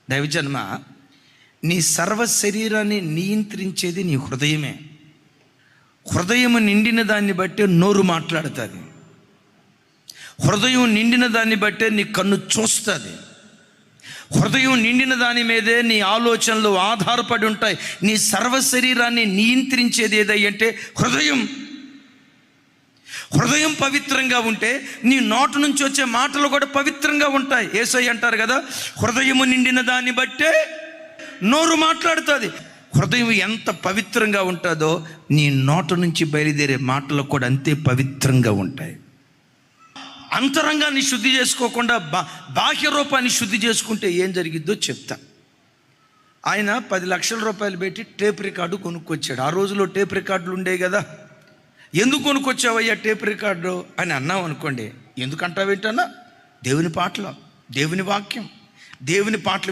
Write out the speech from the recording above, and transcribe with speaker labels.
Speaker 1: దైవజన్మ, నీ సర్వ శరీరాన్ని నియంత్రించేది నీ హృదయమే. హృదయం నిండిన దాన్ని బట్టే నోరు మాట్లాడుతుంది. హృదయం నిండిన దాన్ని బట్టే నీ కన్ను చూస్తుంది. హృదయం నిండిన దాని మీదే నీ ఆలోచనలు ఆధారపడి ఉంటాయి. నీ సర్వ శరీరాన్ని నియంత్రించేది ఏదంటే హృదయం. హృదయం పవిత్రంగా ఉంటే నీ నోటి నుంచి వచ్చే మాటలు కూడా పవిత్రంగా ఉంటాయి. యేసయ్య అంటారు కదా, హృదయము నిండిన దాన్ని బట్టే నోరు మాట్లాడుతుంది. హృదయం ఎంత పవిత్రంగా ఉంటుందో నీ నోటి నుంచి బయలుదేరే మాటలు కూడా అంతే పవిత్రంగా ఉంటాయి. అంతరంగాన్ని శుద్ధి చేసుకోకుండా బాహ్య రూపాన్ని శుద్ధి చేసుకుంటే ఏం జరిగిద్దో చెప్తా. ఆయన 10 లక్షల రూపాయలు పెట్టి టేప్ రికార్డు కొనుక్కొచ్చాడు. ఆ రోజులో టేప్ రికార్డులు ఉండే కదా. ఎందుకు కొనుక్కొచ్చావయ్యా టేప్ రికార్డు అని అన్నాం అనుకోండి, ఎందుకంటావేంటన్నా, దేవుని పాటలు, దేవుని వాక్యం, దేవుని పాటలు